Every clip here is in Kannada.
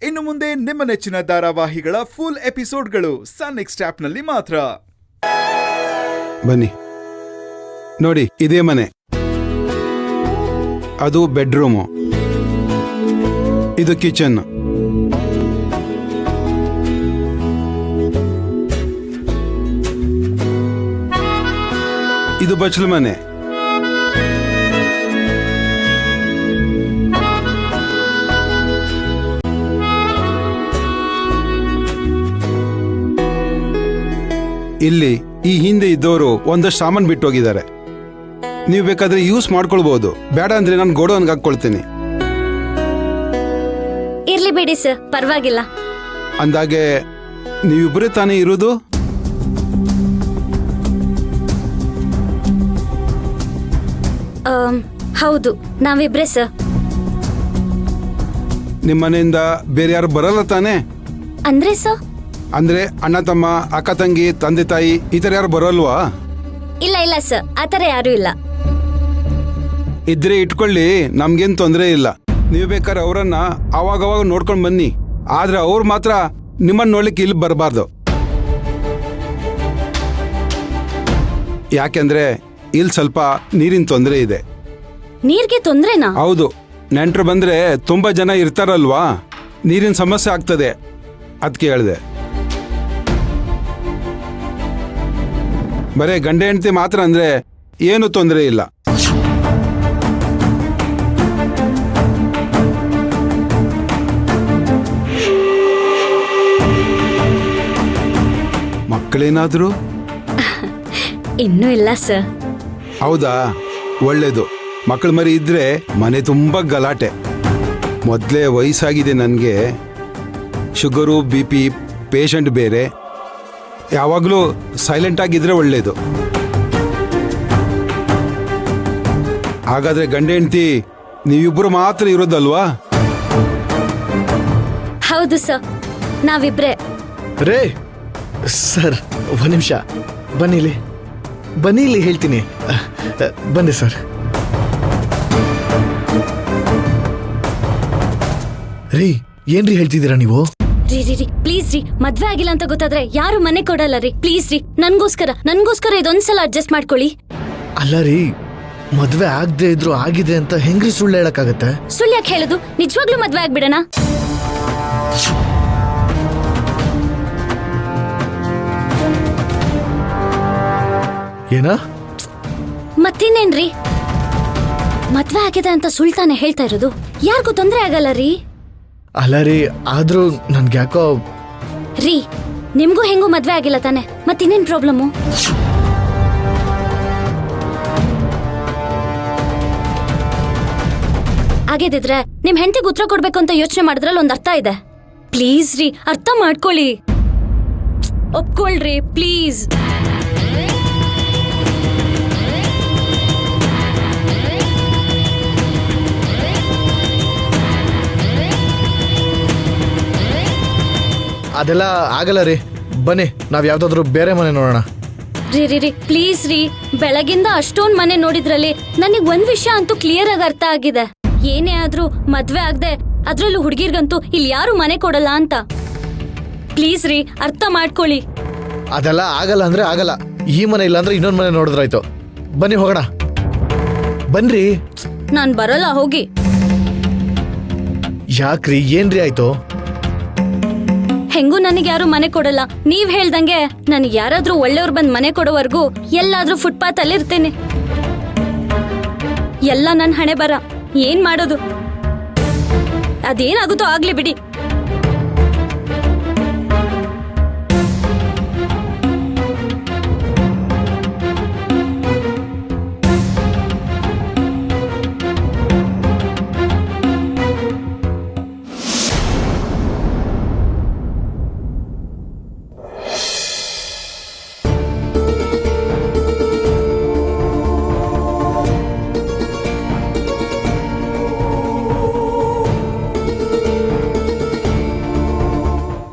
ಇನ್ನು ಮುಂದೆ ನಿಮ್ಮ ನೆಚ್ಚಿನ ಧಾರಾವಾಹಿಗಳ ಫುಲ್ ಎಪಿಸೋಡ್ಗಳು ಸನ್ ನೆಕ್ಸ್ಟ್ ಆಪ್ನಲ್ಲಿ ಮಾತ್ರ. ಬನ್ನಿ ನೋಡಿ, ಇದೇ ಮನೆ, ಅದು ಬೆಡ್ರೂಮು, ಇದು ಕಿಚನ್, ಇದು ಬಚ್ಚಲು ಮನೆ, ಇಲ್ಲಿ ಈ ಹಿಂದೆ ಇದ್ದವರು ಒಂದಷ್ಟು ಸಾಮಾನು ಬಿಟ್ಟು ಹೋಗಿದ್ದಾರೆ. ನೀವು ಬೇಕಾದ್ರೆ ಯೂಸ್ ಮಾಡ್ಕೊಳ್ಬಹುದು, ಬೇಡ ಅಂದ್ರೆ ನಾನು ಗೋಡೌನ್ಗೆ ಹಾಕೊಳ್ತೀನಿ. ಇರ್ಲಿ ಬಿಡಿ ಸರ್, ಪರವಾಗಿಲ್ಲ. ಅಂದಾಗೆ ನೀವಿಬ್ಬರೇ ತಾನೇ ಇರೋದು? ಹೌದು, ನಾವಿಬ್ರೇ ಸರ್. ನಿಮ್ಮ ಮನೆಯಿಂದ ಬೇರೆ ಯಾರು ಬರಲ್ಲ ತಾನೇ? ಅಂದ್ರೆ ಸರ್? ಅಂದ್ರೆ ಅಣ್ಣ ತಮ್ಮ, ಅಕ್ಕ ತಂಗಿ, ತಂದೆ ತಾಯಿ ಈ ತರ ಯಾರು ಬರಲ್ವಾ? ಇಲ್ಲ ಇಲ್ಲ ಸರ್, ಆತರ ಯಾರು ಇಲ್ಲ. ಇದ್ರೆ ಇಟ್ಕೊಳ್ಳಿ, ನಮ್ಗೇನ್ ತೊಂದರೆ ಇಲ್ಲ. ನೀವು ಬೇಕಾದ್ರೆ ಅವರನ್ನ ಅವಾಗವಾಗ ನೋಡ್ಕೊಂಡು ಬನ್ನಿ, ಆದ್ರೆ ಅವ್ರು ಮಾತ್ರ ನಿಮ್ಮನ್ನ ನೋಡ್ಲಿಕ್ಕೆ ಇಲ್ಲಿ ಬರಬಾರ್ದು. ಯಾಕೆಂದ್ರೆ ಇಲ್ಲಿ ಸ್ವಲ್ಪ ನೀರಿನ ತೊಂದರೆ ಇದೆ. ನೀರ್ಗೆ ತೊಂದ್ರೆನಾ? ಹೌದು, ನೆಂಟರು ಬಂದ್ರೆ ತುಂಬಾ ಜನ ಇರ್ತಾರಲ್ವಾ, ನೀರಿನ ಸಮಸ್ಯೆ ಆಗ್ತದೆ, ಅದಕ್ಕೆ ಹೇಳಿದೆ. ಬರೇ ಗಂಡ ಹೆಂಡತಿ ಮಾತ್ರ ಅಂದ್ರೆ ಏನು ತೊಂದರೆ ಇಲ್ಲ. ಮಕ್ಕಳೇನಾದ್ರು? ಇನ್ನೂ ಇಲ್ಲ ಸರ್. ಹೌದಾ, ಒಳ್ಳೇದು. ಮಕ್ಕಳ ಮರಿ ಇದ್ರೆ ಮನೆ ತುಂಬಾ ಗಲಾಟೆ. ಮೊದಲೇ ವಯಸ್ಸಾಗಿದೆ ನನಗೆ, ಶುಗರು BP ಪೇಷಂಟ್ ಬೇರೆ. ಯಾವಾಗಲೂ ಸೈಲೆಂಟ್ ಆಗಿದ್ರೆ ಒಳ್ಳೇದು. ಹಾಗಾದ್ರೆ ಗಂಡ ಹೆಂಡತಿ ನೀವಿಬ್ಬರು ಮಾತ್ರ ಇರೋದಲ್ವಾ? ಹೌದು ಸರ್, ನಾವಿಬ್ರೇ. ರೇ ಸರ್, ಒಂದು ನಿಮಿಷ ಬನ್ನಿಲಿ, ಬನ್ನಿಲಿ ಹೇಳ್ತೀನಿ. ಬನ್ನಿ ಸರ್. ರೀ, ಏನ್ರಿ ಹೇಳ್ತಿದ್ದೀರಾ ನೀವು? ರೀ ರೀ ರೀ ಪ್ಲೀಸ್ ರೀ, ಮದ್ವೆ ಆಗಿಲ್ಲ ಅಂತ ಗೊತ್ತಾದ್ರೆ ಯಾರು ಮನೆ ಕೊಡಲ್ಲ ರೀ. ಪ್ಲೀಸ್ ರೀ, ನನ್ಗೋಸ್ಕರ ಇದೊಂದ್ಸಲ ಅಡ್ಜಸ್ಟ್ ಮಾಡ್ಕೊಳ್ಳಿ. ಅಲ್ಲ ರೀ, ಮದ್ವೆ ಆಗದೆ ಇದ್ರು ಆಗಿದೆ ಅಂತ ಹೆಂಗ್ರಿ ಸುಳ್ಳು ಹೇಳಕ್ಕಾಗತ್ತೆ? ಸುಳ್ಳು ಯಾಕೆ ಹೇಳುದು? ನಿಜವಾಗ್ಲೂ ಮದ್ವೆ ಆಗ್ಬಿಡಣ. ಏನ? ಮತ್ತಿನ್ನೇನ್ರಿ, ಮದ್ವೆ ಆಗಿದೆ ಅಂತ ಸುಳ್ತಾನೆ ಹೇಳ್ತಾ ಇರೋದು. ಯಾರಿಗೂ ತೊಂದ್ರೆ ಆಗಲ್ಲ ರೀ. ಅಲ್ಲ ರೀ, ಆದ್ರೂ ನನ್ಗ್ಯಾಕೋ. ರೀ, ನಿಮ್ಗೂ ಹೆಂಗೂ ಮದ್ವೆ ಆಗಿಲ್ಲ ತಾನೆ, ಮತ್ತಿನ್ನೇನ್ ಪ್ರಾಬ್ಲಮ್ಮು? ಆಗಿದ್ರೆ ನಿಮ್ ಹೆಂಡತಿಗೆ ಉತ್ತರ ಕೊಡ್ಬೇಕು ಅಂತ ಯೋಚನೆ ಮಾಡಿದ್ರಲ್ಲಿ ಒಂದ್ ಅರ್ಥ ಇದೆ. ಪ್ಲೀಸ್ ರೀ, ಅರ್ಥ ಮಾಡ್ಕೊಳ್ಳಿ, ಒಪ್ಕೊಳ್ರಿ ಪ್ಲೀಸ್. ಅದೆಲ್ಲ ಆಗಲ್ಲ ರೀ. ಬನ್ನಿ, ನಾವ್ ಯಾವ್ದಾದ್ರು ಬೇರೆ ಮನೆ ನೋಡೋಣ. ರೀ ರೀ ರೀ ಪ್ಲೀಸ್ ರೀ, ಬೆಳಗಿಂದ ಅಷ್ಟೊಂದ್ ಮನೆ ನೋಡಿದ್ರಲ್ಲಿ ನನಗ್ ಒಂದ್ ವಿಷಯ ಅಂತೂ ಕ್ಲಿಯರ್ ಆಗಿ ಅರ್ಥ ಆಗಿದೆ. ಏನೇ ಆದ್ರೂ ಮದ್ವೆ ಆಗದೆ, ಅದ್ರಲ್ಲೂ ಹುಡುಗಿರ್ಗಂತೂ ಇಲ್ಲಿ ಯಾರು ಮನೆ ಕೊಡಲ್ಲ ಅಂತ. ಪ್ಲೀಸ್ ರೀ, ಅರ್ಥ ಮಾಡ್ಕೊಳ್ಳಿ. ಅದೆಲ್ಲ ಆಗಲ್ಲ ಅಂದ್ರೆ ಆಗಲ್ಲ. ಈ ಮನೆ ಇಲ್ಲ ಅಂದ್ರೆ ಇನ್ನೊಂದ್ ಮನೆ ನೋಡಿದ್ರಾಯ್ತು. ಬನ್ನಿ ಹೋಗೋಣ. ಬನ್ರಿ. ನಾನ್ ಬರಲ್ಲ, ಹೋಗಿ. ಯಾಕ್ರಿ, ಏನ್ರಿ ಆಯ್ತು? ಹೆಂಗೂ ನನಗೆ ಯಾರು ಮನೆ ಕೊಡಲ್ಲ. ನೀವ್ ಹೇಳ್ದಂಗೆ ನನಗೆ ಯಾರಾದ್ರೂ ಒಳ್ಳೆಯವ್ರು ಬಂದ್ ಮನೆ ಕೊಡೋವರೆಗೂ ಎಲ್ಲಾದ್ರೂ ಫುಟ್ಪಾತ್ ಅಲ್ಲಿ ಇರ್ತೇನೆ. ಎಲ್ಲ ನನ್ ಹಣೆ ಬರ. ಏನ್ ಮಾಡೋದು? ಅದೇನಾಗುತ್ತೋ ಆಗ್ಲಿ ಬಿಡಿ.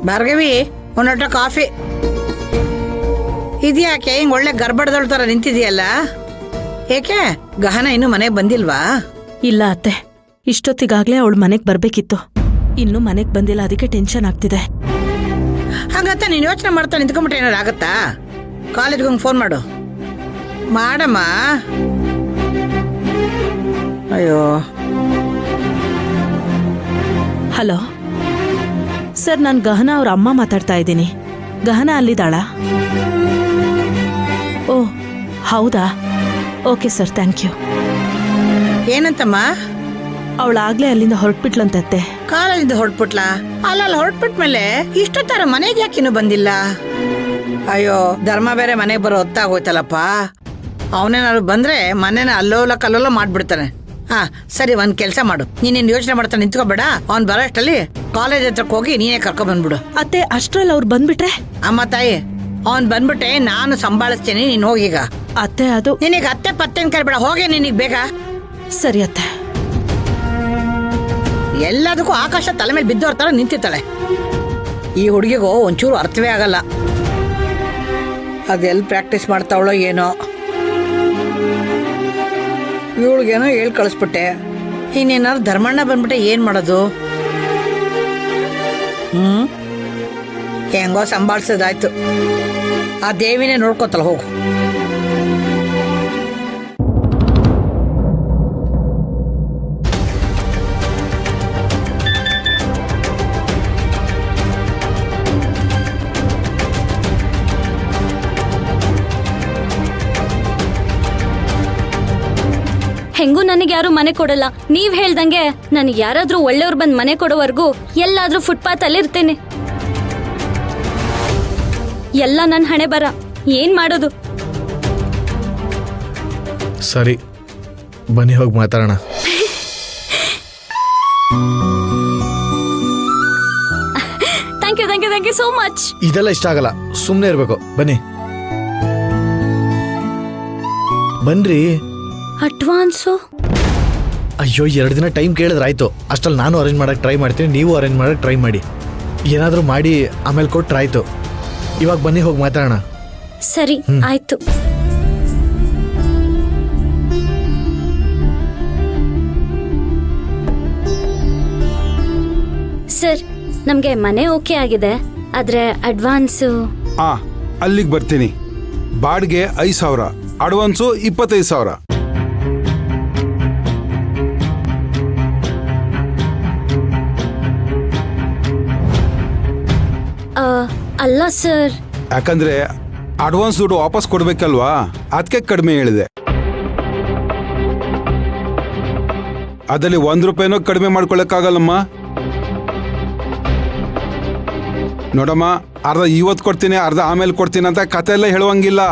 ಭಾರ್ಗವಿ, ಒಂದೊಟ್ಟ ಕಾಫಿ. ಇದ್ಯಾಕೆ ಹಿಂಗ್ ಒಳ್ಳೆ ಗರ್ಭಡದೊಳ ತರ ನಿಂತಿದೆಯಲ್ಲ? ಏಕೆ ಗಹನ ಇನ್ನು ಮನೆಗೆ ಬಂದಿಲ್ವಾ? ಇಲ್ಲ ಅತ್ತೆ, ಇಷ್ಟೊತ್ತಿಗಾಗ್ಲೇ ಅವಳು ಮನೆಗೆ ಬರ್ಬೇಕಿತ್ತು. ಇನ್ನು ಮನೆಗ್ ಬಂದಿಲ್ಲ, ಅದಕ್ಕೆ ಟೆನ್ಷನ್ ಆಗ್ತಿದೆ. ಹಾಗಂತ ನೀನು ಯೋಚನೆ ಮಾಡ್ತಾ ನಿಂತ್ಕೊಂಡ್ಬಿಟ್ರೆ ಏನಾರು ಆಗತ್ತಾ? ಕಾಲೇಜ್ಗೆ ಹೋಗಿ ಫೋನ್ ಮಾಡು. ಮಾಡಮ್ಮ. ಅಯ್ಯೋ, ಹಲೋ ಸರ್, ನಾನು ಗಹನ ಅವ್ರ ಅಮ್ಮ ಮಾತಾಡ್ತಾ ಇದ್ದೀನಿ. ಗಹನ ಅಲ್ಲಿದ್ದಾಳ? ಓ ಹೌದಾ, ಓಕೆ ಸರ್, ಥ್ಯಾಂಕ್ ಯು. ಏನಂತಮ್ಮ? ಅವಳಾಗ್ಲೇ ಅಲ್ಲಿಂದ ಹೊರಟ್ಬಿಟ್ಲಂತತ್ತೆ. ಕಾಲೇಜಿಂದ ಹೊರಟ್ಬಿಟ್ಲ? ಅಲ್ಲ ಹೊರಟ್ಬಿಟ್ಮೇಲೆ ಇಷ್ಟೊತ್ತರ ಮನೆಗೆ ಯಾಕಿನ್ನೂ ಬಂದಿಲ್ಲ? ಅಯ್ಯೋ, ಧರ್ಮ ಬೇರೆ ಮನೆಗೆ ಬರೋ ಹೊತ್ತಾಗೋಯ್ತಲ್ಲಪ್ಪ. ಅವನೇನಾದ್ರು ಬಂದ್ರೆ ಮನೇನ ಅಲ್ಲೋಲ ಕಲ್ಲೋಲ ಮಾಡ್ಬಿಡ್ತಾನೆ. ಹಾ ಸರಿ, ಒಂದ್ ಕೆಲಸ ಮಾಡು, ನೀನೇನು ಯೋಚನೆ ಮಾಡ್ತಾ ನಿಂತ್ಕೋಬೇಡ. ಅವ್ನ್ ಬರೋ ಅಷ್ಟಲ್ಲಿ ಕಾಲೇಜ್ ಹತ್ರಕ್ಕೆ ಹೋಗಿ ನೀನೇ ಕರ್ಕೊಂಡ್ ಬಂದ್ಬಿಡು. ಅತ್ತೆ, ಅಷ್ಟ್ರಲ್ಲಿ ಅವ್ರು ಬಂದ್ಬಿಟ್ರೆ? ಅಮ್ಮ ತಾಯಿ, ಅವ್ನ್ ಬಂದ್ಬಿಟ್ಟೆ ನಾನು ಸಂಭಾಳಿಸ್ತೀನಿ, ನೀನ್ ಹೋಗೀಗ. ಅತ್ತೆ ಅದು ನಿನಗೆ ಅತ್ತೆ ಪತ್ತೆನ್ ಕರಿಬೇಡ, ಹೋಗೆ ನಿನಗ್ ಬೇಗ. ಸರಿ ಅತ್ತೆ. ಎಲ್ಲದಕ್ಕೂ ಆಕಾಶ ತಲೆ ಮೇಲೆ ಬಿದ್ದೋರ್ ತರ ನಿಂತಿರ್ತಾಳೆ. ಈ ಹುಡುಗಿಗೂ ಒಂಚೂರು ಅರ್ಥವೇ ಆಗಲ್ಲ. ಅದೆಲ್ಲಿ ಪ್ರಾಕ್ಟೀಸ್ ಮಾಡ್ತಾವಳೋ ಏನೋ. ಇವಳಿಗೇನೋ ಹೇಳ್ ಕಳಿಸ್ಬಿಟ್ಟೆ. ಇನ್ನೇನಾದ್ರು ಧರ್ಮಣ್ಣ ಬಂದ್ಬಿಟ್ಟೆ ಏನ್ ಮಾಡೋದು? ಹೆಂಗೋ ಸಂಭಾಳಿಸೋದಾಯ್ತು. ಆ ದೇವಿನೇ ನೋಡ್ಕೋತಲ್ಲ, ಹೋಗು. ಹೆಂಗೂ ನನಗೆ ಯಾರು ಮನೆ ಕೊಡಲ್ಲ. ನೀವ್ ಹೇಳ್ದಂಗೆ ನನಗೆ ಯಾರಾದ್ರೂ ಒಳ್ಳೆಯವ್ರು ಬಂದ್ ಮನೆ ಕೊಡೋವರೆಗೂ ಎಲ್ಲಾದ್ರೂ ಫುಟ್ಪಾತ್ ಅಲ್ಲಿ ಇರ್ತೇನೆ. ಎಲ್ಲ ನನ್ನ ಹಣೆ ಬರ, ಏನ್ ಮಾಡೋದು? ಸರಿ, ಬನ್ನಿ ಹೋಗಿ ಮಾತಾಡೋಣ. Thank you thank you thank you so much. ಇದೆಲ್ಲ ಇಷ್ಟ ಆಗಲ್ಲ, ಸುಮ್ಮನೆ ಇರಬೇಕು. ಬನ್ನಿ ಬನ್ರಿ. ಅಡ್ವಾನ್ಸು? ಅಯ್ಯೋ, 2 ದಿನ ಟೈಮ್ ಕೇಳಿದ್ರಾಯ್ತು. ಅಷ್ಟಲ್ಲಿ ನಾನು ಅರೇಂಜ್ ಮಾಡಕ್ಕೆ ಟ್ರೈ ಮಾಡ್ತೀನಿ, ನೀವು ಅರೇಂಜ್ ಮಾಡಕ್ಕೆ ಟ್ರೈ ಮಾಡಿ. ಏನಾದರೂ ಮಾಡಿ ಆಮೇಲೆ ಕೊಟ್ರೆ ಆಯ್ತು. ಇವಾಗ ಬನ್ನಿ ಹೋಗಿ ಮಾತಾಡೋಣ. ಸರಿ ಆಯ್ತು. ಸರ್, ನಮ್ಗೆ ಮನೆ ಓಕೆ ಆಗಿದೆ, ಆದ್ರೆ ಅಡ್ವಾನ್ಸು? ಅಲ್ಲಿಗೆ ಬರ್ತೀನಿ. ಬಾಡಿಗೆ 5,000, ಅಡ್ವಾನ್ಸು 25,000. ಅಲ್ಲ ಸರ್. ಯಾಕಂದ್ರೆ ಅಡ್ವಾನ್ಸ್ ದುಡ್ಡು ವಾಪಸ್ ಕೊಡ್ಬೇಕಲ್ವಾ, ಅದಕ್ಕೆ ಕಡಿಮೆ ಹೇಳಿದೆ. ಅದರಲ್ಲಿ 1 ರೂಪಾಯಿನೂ ಕಡಿಮೆ ಮಾಡ್ಕೊಳಕ್ಕಾಗಲ್ಲಮ್ಮ. ನೋಡಮ್ಮ, ಅರ್ಧ ಇವತ್ತು ಕೊಡ್ತೀನಿ, ಅರ್ಧ ಆಮೇಲೆ ಕೊಡ್ತೀನಿ ಅಂತ ಕತೆ ಎಲ್ಲ ಹೇಳುವಂಗಿಲ್ಲ.